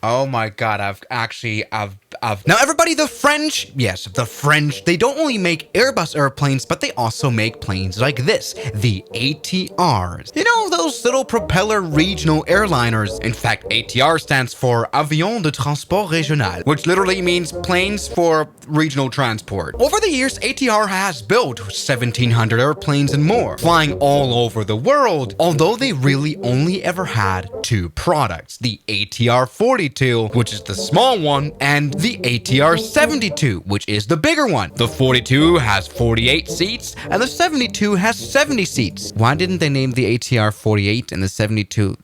Oh my god, I've now everybody, the French, yes, the French, they don't only make Airbus airplanes, but they also make planes like this, the ATRs. You know, those little propeller regional airliners. In fact, ATR stands for Avion de Transport Régional, which literally means planes for regional transport. Over the years, ATR has built 1,700 airplanes and more, flying all over the world, although they really only ever had two products, the ATR-42, which is the small one, and the ATR-72, which is the bigger one. The 42 has 48 seats, and the 72 has 70 seats. Why didn't they name the ATR-48 and the 72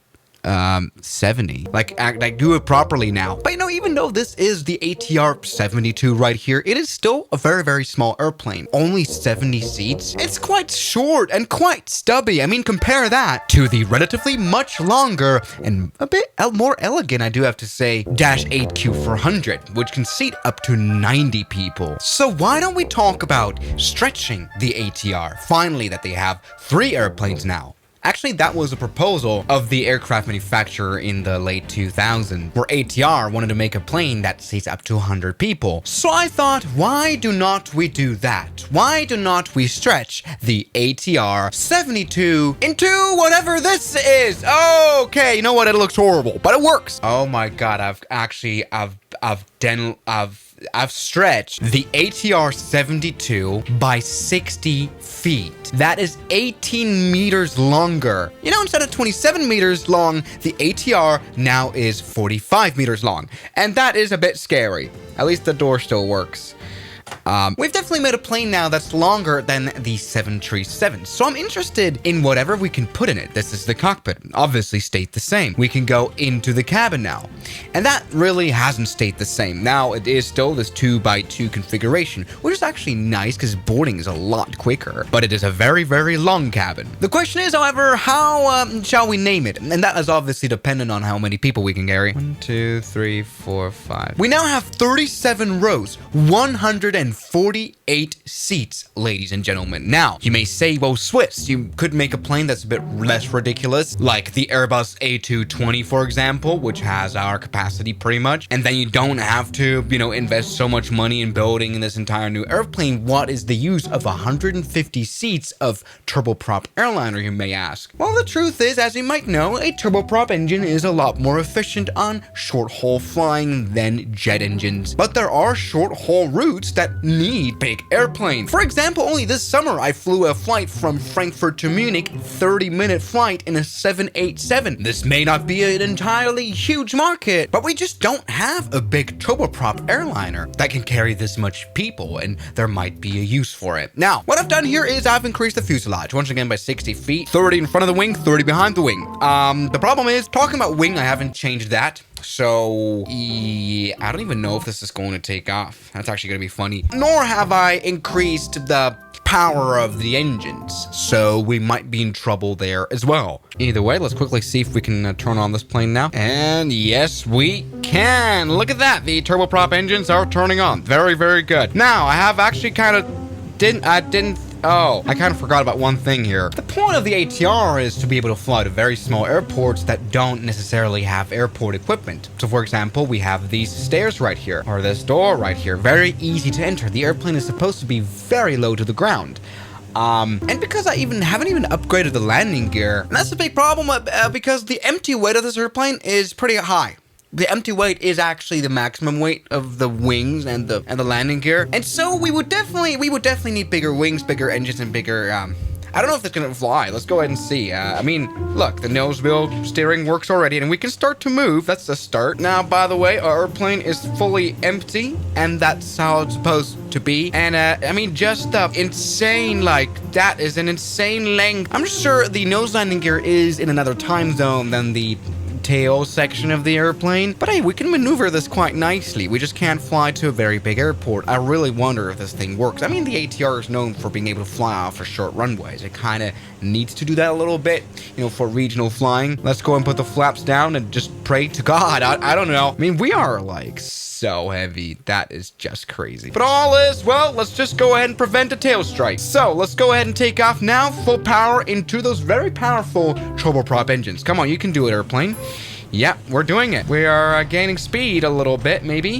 70? Like do it properly now. But you know, even though this is the ATR-72 right here, it is still a very, very small airplane. Only 70 seats. It's quite short and quite stubby. I mean, compare that to the relatively much longer and a bit more elegant, I do have to say, Dash 8Q400, which can seat up to 90 people. So why don't we talk about stretching the ATR? Finally, that they have 3 airplanes now. Actually, that was a proposal of the aircraft manufacturer in the late 2000s, where ATR wanted to make a plane that seats up to 100 people. So I thought, why do not we do that? Why do not we stretch the ATR-72 into whatever this is? Okay, you know what? It looks horrible, but it works. Oh my god, I've stretched the ATR-72 by 60 feet. That is 18 meters longer. You know, instead of 27 meters long, the ATR now is 45 meters long. And that is a bit scary. At least the door still works. We've definitely made a plane now that's longer than the 737, so I'm interested in whatever we can put in it. This is the cockpit, obviously stayed the same. We can go into the cabin now, and that really hasn't stayed the same. Now it is still this 2x2 configuration, which is actually nice because boarding is a lot quicker, but it is a very, very long cabin. The question is, however, how shall we name it? And that is obviously dependent on how many people we can carry. 1, 2, 3, 4, 5. We now have 37 rows, 148 seats, ladies and gentlemen. Now, you may say, well, Swiss, you could make a plane that's a bit less ridiculous, like the Airbus A220, for example, which has our capacity pretty much, and then you don't have to, you know, invest so much money in building this entire new airplane. What is the use of 150 seats of turboprop airliner, you may ask? Well, the truth is, as you might know, a turboprop engine is a lot more efficient on short-haul flying than jet engines, but there are short-haul routes that need big airplanes. For example, only this summer I flew a flight from Frankfurt to Munich, 30-minute flight in a 787. This may not be an entirely huge market, but we just don't have a big turboprop airliner that can carry this much people, and there might be a use for it. Now, what I've done here is I've increased the fuselage once again by 60 feet, 30 in front of the wing, 30 behind the wing. The problem is, talking about wing, I haven't changed that. So, I don't even know if this is going to take off. That's actually going to be funny. Nor have I increased the power of the engines, so we might be in trouble there as well. Either way, let's quickly see if we can turn on this plane now. And yes, we can. Look at that. The turboprop engines are turning on. Very, very good. Now, I have actually kind of I kind of forgot about one thing here. The point of the ATR is to be able to fly to very small airports that don't necessarily have airport equipment. So for example, we have these stairs right here, or this door right here. Very easy to enter. The airplane is supposed to be very low to the ground. And because I haven't even upgraded the landing gear, and that's a big problem because the empty weight of this airplane is pretty high. The empty weight is actually the maximum weight of the wings and the landing gear. And so we would definitely need bigger wings, bigger engines, and bigger, I don't know if it's gonna fly. Let's go ahead and see. I mean, look, the nose wheel steering works already, and we can start to move. That's the start. Now, by the way, our airplane is fully empty, and that's how it's supposed to be. And, I mean, just insane, like, that is an insane length. I'm sure the nose landing gear is in another time zone than the tail section of the airplane, but hey, we can maneuver this quite nicely. We just can't fly to a very big airport. I really wonder if this thing works. I mean, the ATR is known for being able to fly off of short runways. It kind of needs to do that a little bit, you know, for regional flying. Let's go and put the flaps down and just pray to God. I don't know. I mean, we are like so heavy. That is just crazy. But all is well. Let's just go ahead and prevent a tail strike. So let's go ahead and take off now, full power into those very powerful turboprop engines. Come on, you can do it, airplane. Yep, we're doing it. We are gaining speed a little bit, maybe.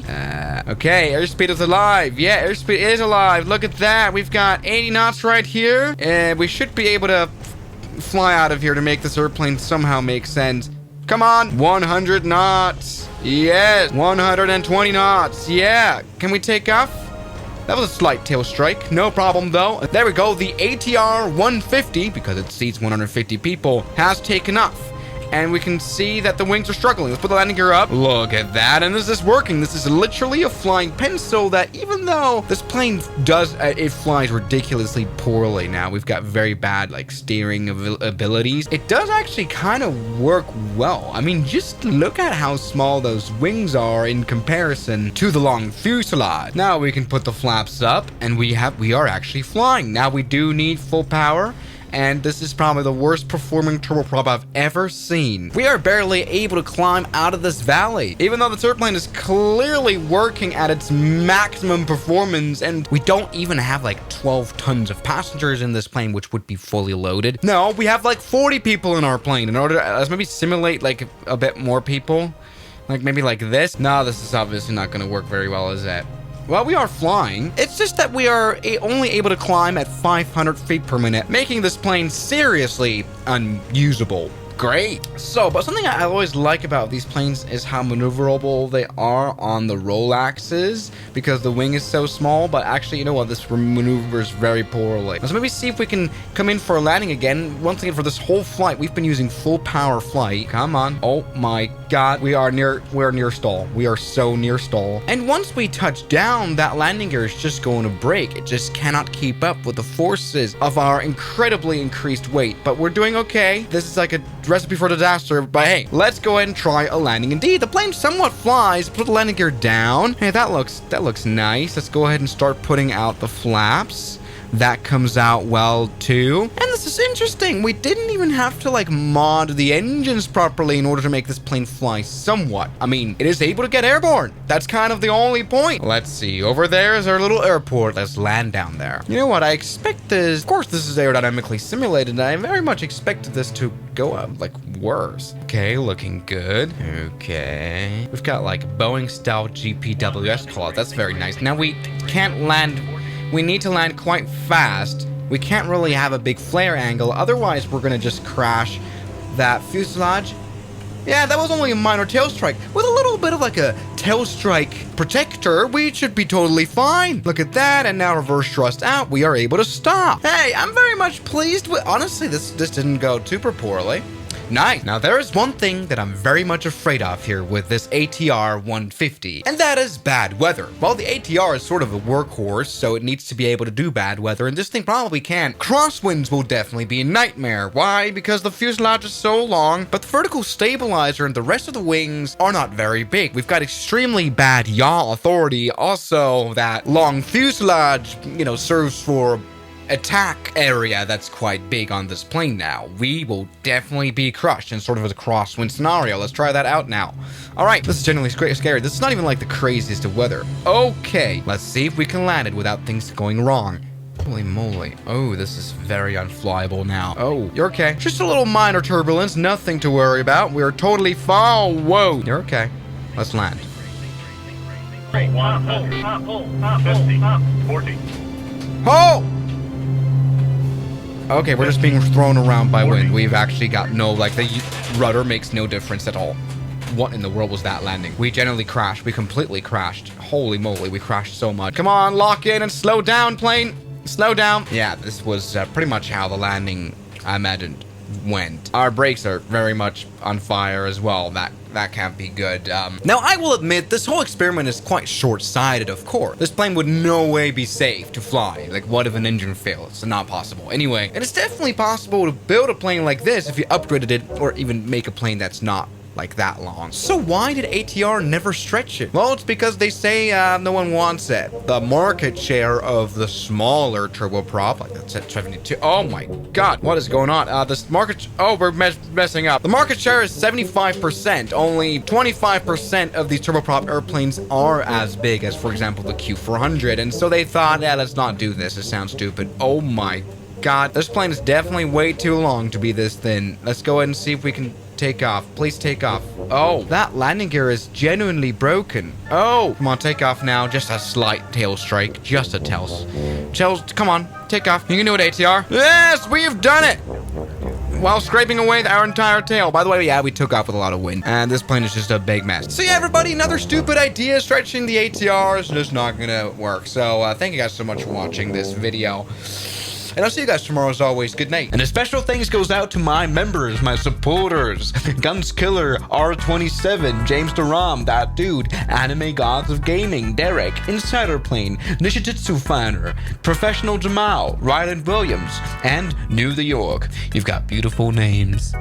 Okay, airspeed is alive. Yeah, airspeed is alive. Look at that. We've got 80 knots right here. And we should be able to fly out of here to make this airplane somehow make sense. Come on. 100 knots. Yes. 120 knots. Yeah. Can we take off? That was a slight tail strike. No problem, though. There we go. The ATR150, because it seats 150 people, has taken off. And we can see that the wings are struggling. Let's put the landing gear up. Look at that. And this is working. This is literally a flying pencil that even though this plane it flies ridiculously poorly now. We've got very bad like steering abilities. It does actually kind of work well. I mean, just look at how small those wings are in comparison to the long fuselage. Now we can put the flaps up and we are actually flying. Now we do need full power. And this is probably the worst performing turboprop I've ever seen. We are barely able to climb out of this valley, even though this airplane is clearly working at its maximum performance, and we don't even have like 12 tons of passengers in this plane, which would be fully loaded. No, we have like 40 people in our plane. In order to let's maybe simulate like a bit more people, like maybe like this. No, this is obviously not going to work very well, is it? Well, we are flying. It's just that we are only able to climb at 500 feet per minute, making this plane seriously unusable. Great. So, but something I always like about these planes is how maneuverable they are on the roll axis because the wing is so small, but actually, you know what, this maneuvers very poorly. Let's maybe see if we can come in for a landing again. Once again, for this whole flight, we've been using full power flight. Come on. Oh my God. We're near stall. We are so near stall. And once we touch down, that landing gear is just going to break. It just cannot keep up with the forces of our incredibly increased weight, but we're doing okay. This is like a recipe for disaster, but hey, let's go ahead and try a landing. Indeed, the plane somewhat flies. Put the landing gear down. Hey, that looks nice. Let's go ahead and start putting out the flaps. That comes out well too. And this is interesting. We didn't even have to like mod the engines properly in order to make this plane fly somewhat. I mean, it is able to get airborne. That's kind of the only point. Let's see. Over there is our little airport. Let's land down there. You know what? I expect this. Of course, this is aerodynamically simulated, and I very much expected this to go up like worse. Okay, looking good. Okay. We've got like Boeing style GPWS callout. That's very nice. Now we can't land. We need to land quite fast. We can't really have a big flare angle, otherwise we're gonna just crash that fuselage. Yeah, that was only a minor tail strike. With a little bit of like a tail strike protector, we should be totally fine. Look at that, and now reverse thrust out, we are able to stop. Hey, I'm very much pleased with, honestly, this didn't go super poorly. Nice. Now, there is one thing that I'm very much afraid of here with this ATR-150, and that is bad weather. Well, the ATR is sort of a workhorse, so it needs to be able to do bad weather, and this thing probably can. Crosswinds will definitely be a nightmare. Why? Because the fuselage is so long, but the vertical stabilizer and the rest of the wings are not very big. We've got extremely bad yaw authority. Also, that long fuselage, you know, serves for attack area that's quite big on this plane now. We will definitely be crushed in sort of a crosswind scenario. Let's try that out now. All right, this is genuinely scary. This is not even like the craziest of weather. Okay, let's see if we can land it without things going wrong. Holy moly. Oh, this is very unflyable now. Oh, you're okay. Just a little minor turbulence, nothing to worry about. We're totally fine. Whoa, you're okay. Let's land. 40. Oh! Okay, we're just being thrown around by wind. We've actually got no, like, the rudder makes no difference at all. What in the world was that landing? We generally crashed. We completely crashed. Holy moly, we crashed so much. Come on, lock in and slow down, plane. Slow down. Yeah, this was pretty much how the landing, I imagined, went. Our brakes are very much on fire as well. That can't be good. Now, I will admit, this whole experiment is quite short-sighted, of course. This plane would no way be safe to fly. Like, what if an engine fails? It's not possible. Anyway, it is definitely possible to build a plane like this if you upgraded it, or even make a plane that's not like that long. So why did ATR never stretch it? Well, it's because they say no one wants it. The market share of the smaller turboprop, like that's at 72. Oh my God, what is going on? This market, oh, we're messing up. The market share is 75%. Only 25% of these turboprop airplanes are as big as, for example, the Q400. And so they thought, yeah, let's not do this. It sounds stupid. Oh my God, this plane is definitely way too long to be this thin. Let's go ahead and see if we can take off. Please take off. Oh, that landing gear is genuinely broken. Oh, come on, take off now. Just a slight tail strike. Just a tail. Come on, take off. You can do it, ATR. Yes, we've done it. While scraping away our entire tail. By the way, yeah, we took off with a lot of wind. And this plane is just a big mess. So yeah, everybody, another stupid idea. Stretching the ATR is just not gonna work. So thank you guys so much for watching this video. And I'll see you guys tomorrow as always. Good night. And a special thanks goes out to my members, my supporters. Guns Killer, R27, James Duram, That Dude, Anime Gods of Gaming, Derek, Insider Plane, Nishijutsu Finder, Professional Jamal, Ryland Williams, and New the York. You've got beautiful names.